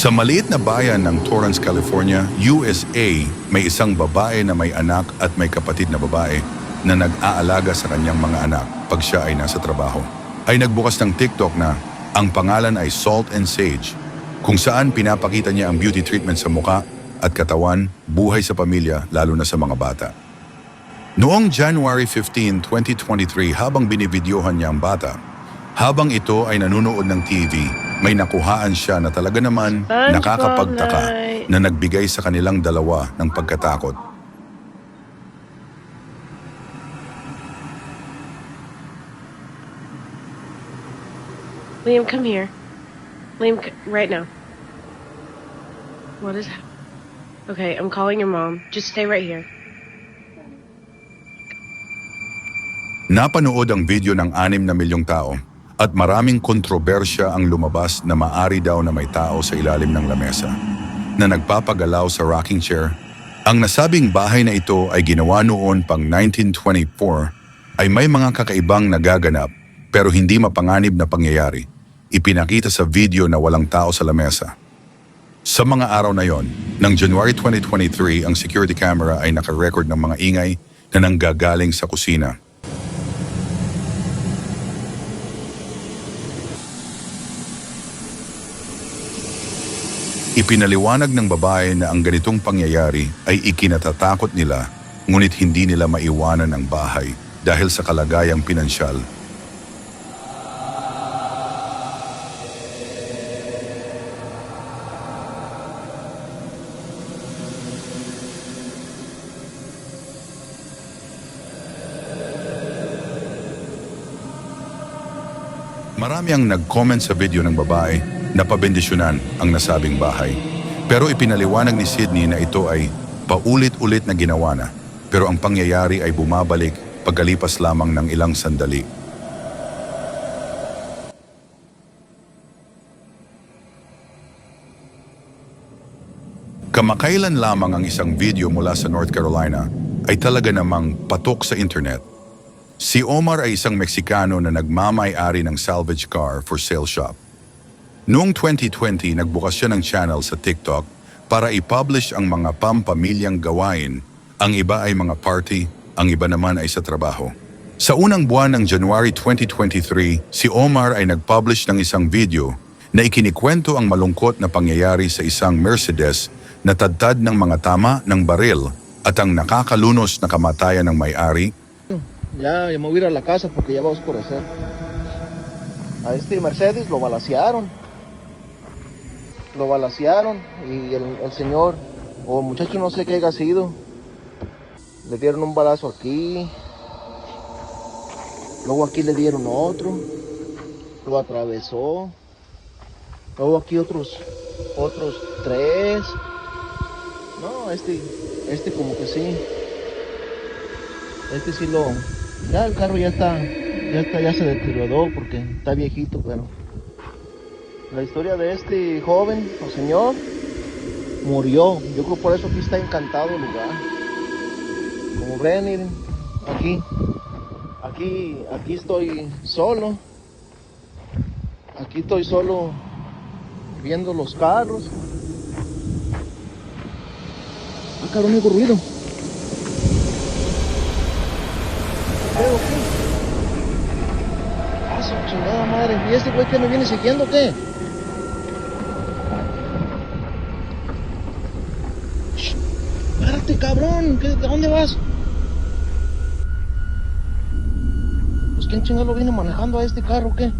Sa maliit na bayan ng Torrance, California, USA, may isang babae na may anak at may kapatid na babae na nag-aalaga sa kanyang mga anak pag siya ay nasa trabaho. Ay nagbukas ng TikTok na ang pangalan ay Salt and Sage, kung saan pinapakita niya ang beauty treatment sa muka at katawan, buhay sa pamilya, lalo na sa mga bata. Noong January 15, 2023, habang binibidyohan niya ang bata, habang ito ay nanonood ng TV, may nakuhaan siya na talaga naman nakakapagtaka na nagbigay sa kanilang dalawa ng pagkatakot. Liam, come here. Liam, right now. What is happening? Okay, I'm calling your mom. Just stay right here. Napanood ang video ng 6 na milyong tao at maraming kontrobersya ang lumabas na maari daw na may tao sa ilalim ng lamesa na nagpapagalaw sa rocking chair. Ang nasabing bahay na ito ay ginawa noon pang 1924 ay may mga kakaibang nagaganap pero hindi mapanganib na pangyayari. Ipinakita sa video na walang tao sa lamesa. Sa mga araw na yon, ng January 2023, ang security camera ay nakarecord ng mga ingay na nanggagaling sa kusina. Ipinaliwanag ng babae na ang ganitong pangyayari ay ikinatatakot nila, ngunit hindi nila maiwanan ang bahay dahil sa kalagayang pinansyal. Marami ang nag-comment sa video ng babae na pabendisyonan ang nasabing bahay. Pero ipinaliwanag ni Sydney na ito ay paulit-ulit na ginawa na, pero ang pangyayari ay bumabalik pagkalipas lamang ng ilang sandali. Kamakailan lamang ang isang video mula sa North Carolina ay talaga namang patok sa internet. Si Omar ay isang Meksikano na nagmamay-ari ng salvage car for sale shop. Noong 2020, nagbukas siya ng channel sa TikTok para i-publish ang mga pampamilyang gawain. Ang iba ay mga party, ang iba naman ay sa trabaho. Sa unang buwan ng January 2023, si Omar ay nag-publish ng isang video na ikinikwento ang malungkot na pangyayari sa isang Mercedes na tadtad ng mga tama ng baril at ang nakakalunos na kamatayan ng may-ari. Ya me voy a ir a la casa porque ya va a oscurecer. A este Mercedes lo balacearon. Lo balacearon y el señor o el muchacho no sé qué haya sido. Le dieron un balazo aquí. Luego aquí le dieron otro. Lo atravesó. Luego aquí otros 3. No, este como que sí. Este sí lo... Ya el carro ya se deterioró porque está viejito, pero... La historia de este joven o señor murió. Yo creo por eso aquí está encantado el lugar. Como ven, miren, aquí estoy solo. Aquí estoy solo viendo los carros. Ah, cabrón, oigo ruido. ¿Qué? Ah, su chingada madre. ¿Y este güey que me viene siguiendo o qué? Shh, párate, cabrón. ¿De dónde vas? Pues quién chingado viene manejando a este carro o qué?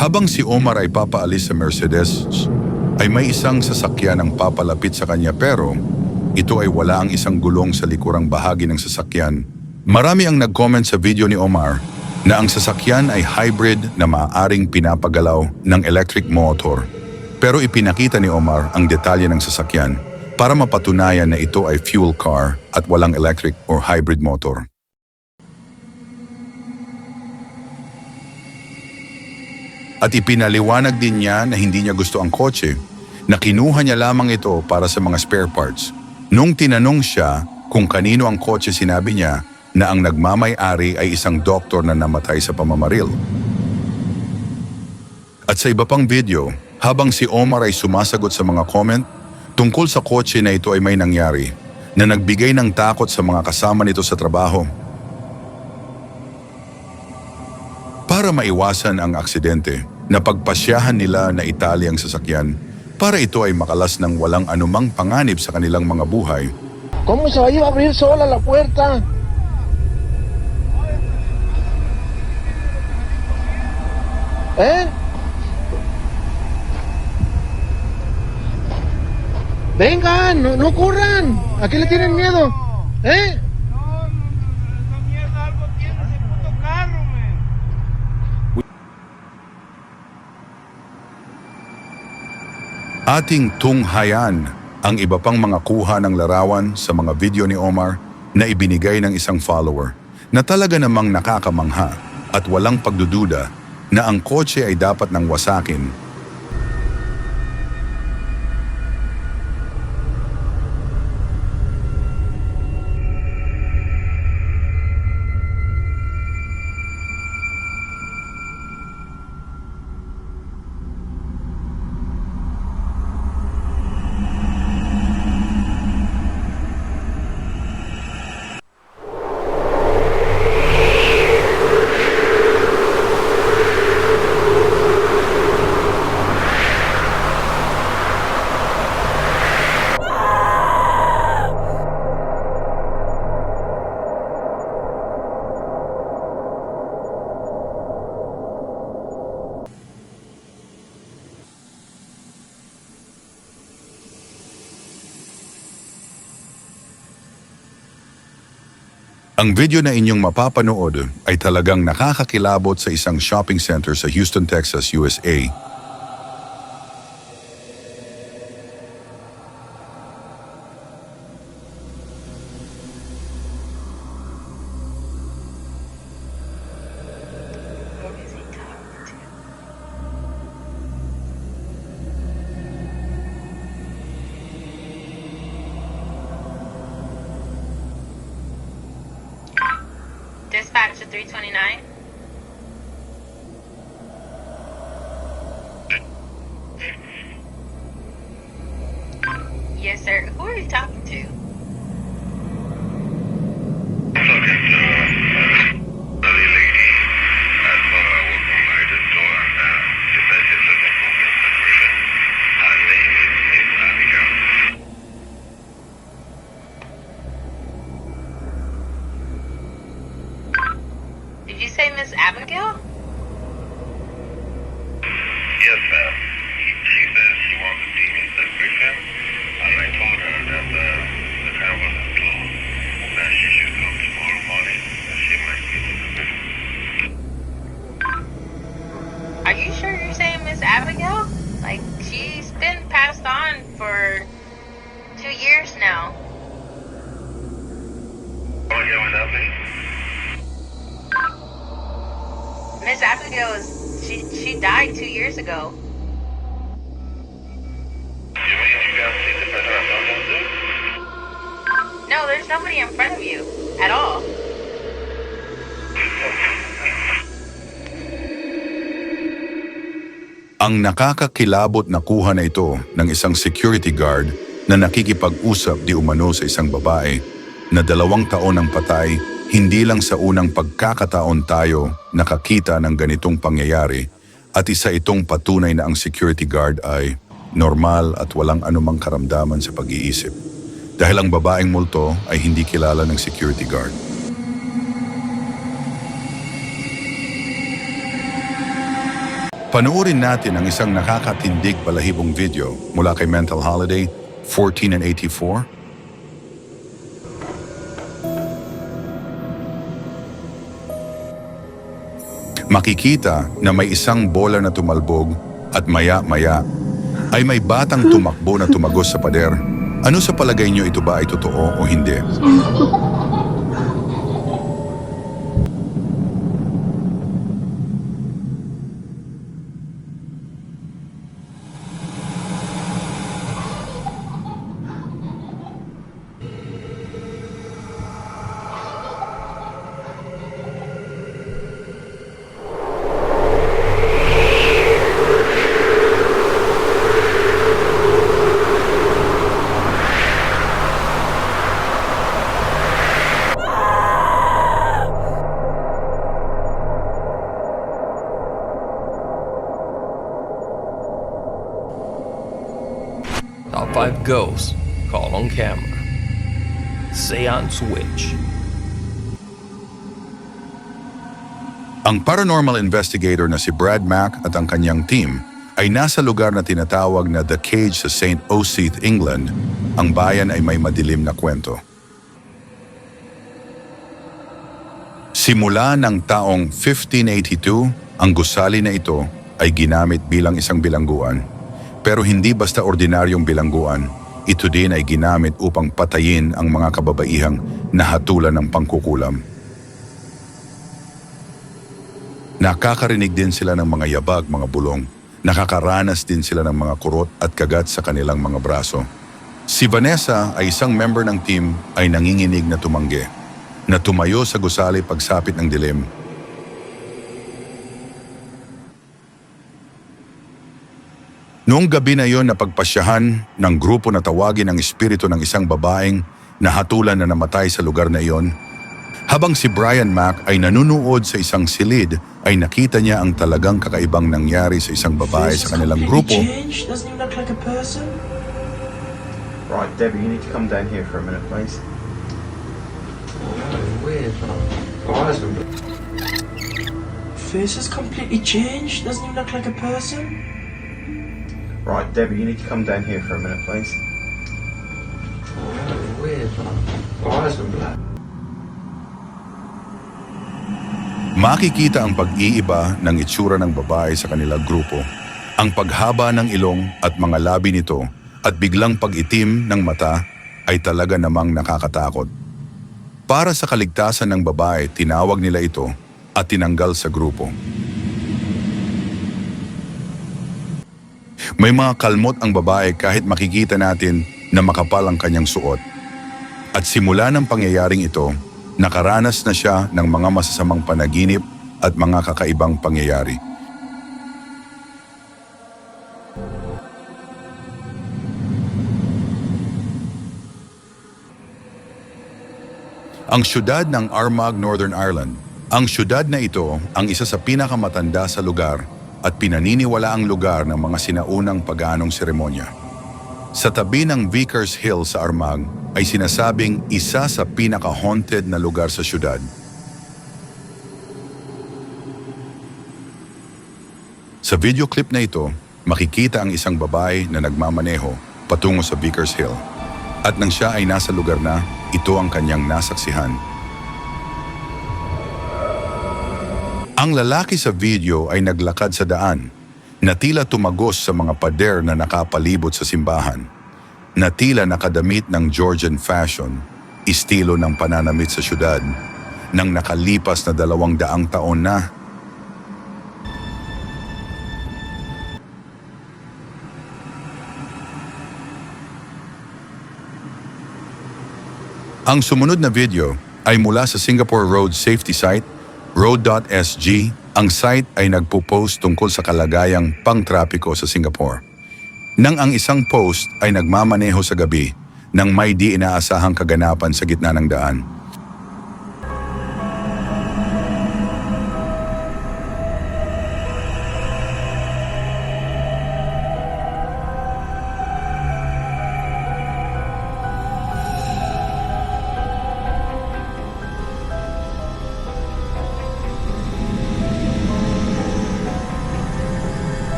Habang si Omar ay papaalis sa Mercedes, ay may isang sasakyan ang papalapit sa kanya pero ito ay wala ang isang gulong sa likurang bahagi ng sasakyan. Marami ang nag-comment sa video ni Omar na ang sasakyan ay hybrid na maaaring pinapagalaw ng electric motor. Pero ipinakita ni Omar ang detalye ng sasakyan para mapatunayan na ito ay fuel car at walang electric or hybrid motor. At ipinaliwanag din niya na hindi niya gusto ang kotse, na kinuha niya lamang ito para sa mga spare parts. Nung tinanong siya kung kanino ang kotse, sinabi niya na ang nagmamay-ari ay isang doktor na namatay sa pamamaril. At sa iba pang video, habang si Omar ay sumasagot sa mga comment, tungkol sa kotse na ito ay may nangyari na nagbigay ng takot sa mga kasama nito sa trabaho. Para maiwasan ang aksidente, napagpasyahan nila na itali ang sasakyan para ito ay makalas ng walang anumang panganib sa kanilang mga buhay. ¿Cómo se va a abrir sola la puerta? ¿Eh? Vengan, no corran. ¿A qué le tienen miedo? ¿Eh? Esa mierda algo tiene ese puto carro, man. Ating tunghayan ang iba pang mga kuha ng larawan sa mga video ni Omar na ibinigay ng isang follower na talaga namang nakakamangha at walang pagdududa na ang kotse ay dapat nang wasakin. Ang video na inyong mapapanood ay talagang nakakakilabot sa isang shopping center sa Houston, Texas, USA. Dispatch to 329. Yes, sir. Who are you talking to? Did you say Miss Abigail? Yes, ma'am. She says she wants to see me this weekend, and I told her that the car wasn't closed, that she should come tomorrow morning, and she might be able to visit. Are you sure you're saying Miss Abigail? Like, she's been passed on for 2 years now. Oh, yeah, what's happening? Miss Abigail she died 2 years ago. You mean you got to see the person I'm talking to? No, there's nobody in front of you at all. Ang nakakakilabot na kuha na ito ng isang security guard na nakikipag-usap di umano sa isang babae na 2 taon ang patay, hindi lang sa unang pagkakataon tayo nakakita ng ganitong pangyayari at isa itong patunay na ang security guard ay normal at walang anumang karamdaman sa pag-iisip. Dahil ang babaeng multo ay hindi kilala ng security guard. Panoorin natin ang isang nakakatindig balahibong video mula kay Mental Holiday 14 and 84. Makikita na may isang bola na tumalbog at maya-maya ay may batang tumakbo na tumagos sa pader. Ano sa palagay niyo, ito ba ay totoo o hindi? 5 ghosts, call on camera. Seance Witch. Ang paranormal investigator na si Brad Mack at ang kanyang team ay nasa lugar na tinatawag na The Cage sa St. Osyth, England. Ang bayan ay may madilim na kwento. Simula ng taong 1582, ang gusali na ito ay ginamit bilang isang bilangguan. Pero hindi basta ordinaryong bilangguan, ito din ay ginamit upang patayin ang mga kababaihang nahatulan ng pangkukulam. Nakakarinig din sila ng mga yabag, mga bulong. Nakakaranas din sila ng mga kurot at kagat sa kanilang mga braso. Si Vanessa ay isang member ng team ay nanginginig na tumanggi, na tumayo sa gusali pagsapit ng dilim. Noong gabi na yon napagpasyahan ng grupo na tawagin ang espiritu ng isang babaeng nahatulan na namatay sa lugar na iyon. Habang si Brian Mack ay nanunood sa isang silid, ay nakita niya ang talagang kakaibang nangyari sa isang babae sa kanilang grupo. Doesn't even look like a person. Right, Debbie, you need to come down here for a minute, please. Weird. Face has completely changed. Doesn't even look like a person. Right, Debbie, you need to come down here for a minute, please. Weird. Eyes are black. Makikita ang pag-iiba ng itsura ng babae sa kanilang grupo, ang paghaba ng ilong at mga labi nito at biglang pag-itim ng mata ay talaga namang nakakatakot. Para sa kaligtasan ng babae, tinawag nila ito at tinanggal sa grupo. May mga kalmot ang babae kahit makikita natin na makapal ang kanyang suot. At simula ng pangyayaring ito, nakaranas na siya ng mga masasamang panaginip at mga kakaibang pangyayari. Ang syudad ng Armagh, Northern Ireland. Ang syudad na ito ang isa sa pinakamatanda sa lugar at pinaniniwala ang lugar ng mga sinaunang pag-aanong seremonya. Sa tabi ng Vickers Hill sa Armagh ay sinasabing isa sa pinaka-haunted na lugar sa syudad. Sa video clip na ito, makikita ang isang babae na nagmamaneho patungo sa Vickers Hill. At nang siya ay nasa lugar na, ito ang kanyang nasaksihan. Ang lalaki sa video ay naglakad sa daan, na tila tumagos sa mga pader na nakapalibot sa simbahan, na tila nakadamit ng Georgian fashion, estilo ng pananamit sa syudad, nang nakalipas na 200 taon na. Ang sumunod na video ay mula sa Singapore Road Safety Site, Road.sg. Ang site ay nagpo-post tungkol sa kalagayang pang-trapiko sa Singapore. Nang ang isang post ay nagmamaneho sa gabi nang may di inaasahang kaganapan sa gitna ng daan.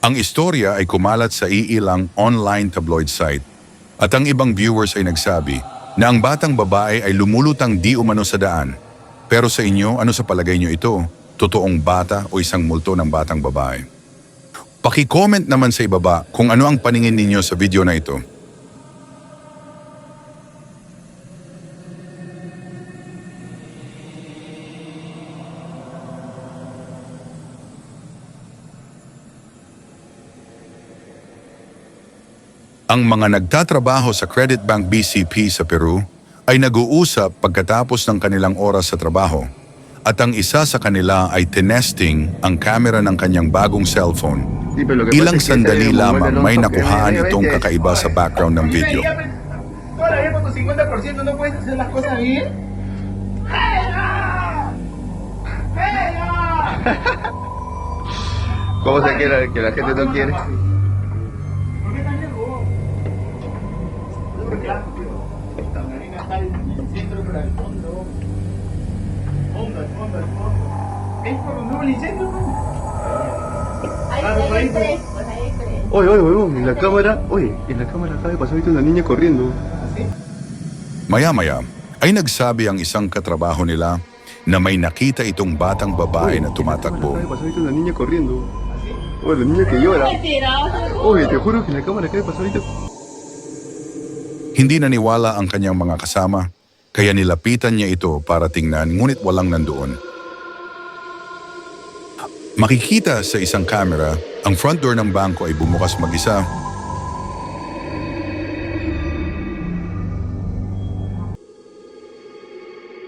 Ang istorya ay kumalat sa iilang online tabloid site at ang ibang viewers ay nagsabi na ang batang babae ay lumulutang di umano sa daan. Pero sa inyo, ano sa palagay nyo ito? Totoong bata o isang multo ng batang babae? Paki-comment naman sa ibaba kung ano ang paningin ninyo sa video na ito. Ang mga nagtatrabaho sa Credit Bank BCP sa Peru ay nag-uusap pagkatapos ng kanilang oras sa trabaho At ang isa sa kanila ay tinesting ang camera ng kanyang bagong cellphone. Ilang sandali lamang may nakuhaan itong kakaiba sa background ng video. Todavía con tu 50% no puedes hacer las cosas bien. ¿Cómo se quiere que la gente no quiere? ¿Por qué tan lejos? Esta marina está en el centro, pero al fondo. Fondo, al fondo, al fondo. ¿Es por donde hubo el incendio, no? Hay tres. Oye, en la cámara, acaba de pasar ahorita una niña corriendo. Maya-maya ay nagsabi ang isang katrabaho nila na may nakita itong batang babae na tumatakbo. Acaba de pasar ahorita una niña corriendo. Oye, la niña que llora. Oye, te juro que en la cámara acaba de pasar ahorita. Hindi naniwala ang kanyang mga kasama, kaya nilapitan niya ito para tingnan ngunit walang nandoon. Makikita sa isang camera, ang front door ng bangko ay bumukas mag-isa.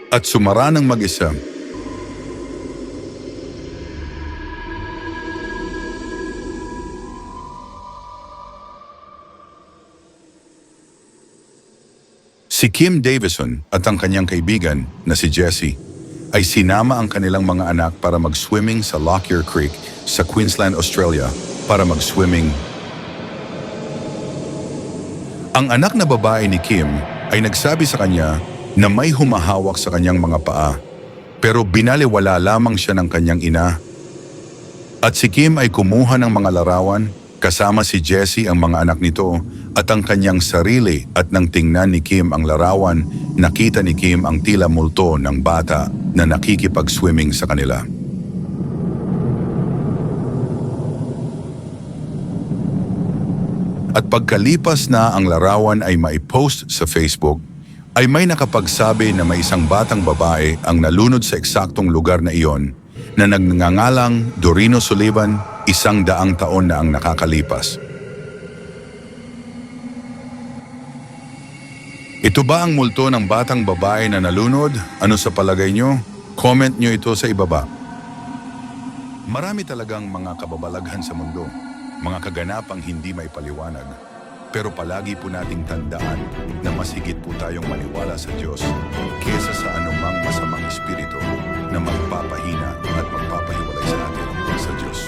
At sumara ng mag-isa. Si Kim Davison at ang kanyang kaibigan na si Jessie ay sinama ang kanilang mga anak para mag-swimming sa Lockyer Creek sa Queensland, Australia para mag-swimming. Ang anak na babae ni Kim ay nagsabi sa kanya na may humahawak sa kanyang mga paa, pero binaliwala lamang siya ng kanyang ina. At si Kim ay kumuha ng mga larawan, kasama si Jessie ang mga anak nito at ang kanyang sarili, at nang tingnan ni Kim ang larawan, nakita ni Kim ang tila multo ng bata na nakikipag-swimming sa kanila. At pagkalipas na ang larawan ay maipost sa Facebook, ay may nakapagsabi na may isang batang babae ang nalunod sa eksaktong lugar na iyon na nagngangalang Dorino Sullivan, 100 taon na ang nakakalipas. Ito ba ang multo ng batang babae na nalunod? Ano sa palagay nyo? Comment nyo ito sa ibaba. Marami talagang mga kababalaghan sa mundo, mga kaganapang hindi may paliwanag. Pero palagi po nating tandaan na mas higit po tayong maniwala sa Diyos kesa sa anumang masamang espiritu na magpapahina at magpapahiwalay sa atin sa Diyos.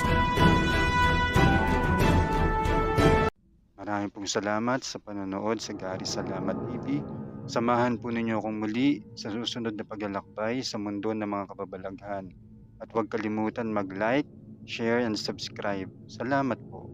Maraming pong salamat sa panonood sa Gary Salamat TV. Samahan po ninyo akong muli sa susunod na paglalakbay sa mundo ng mga kababalaghan. At huwag kalimutan mag-like, share, and subscribe. Salamat po.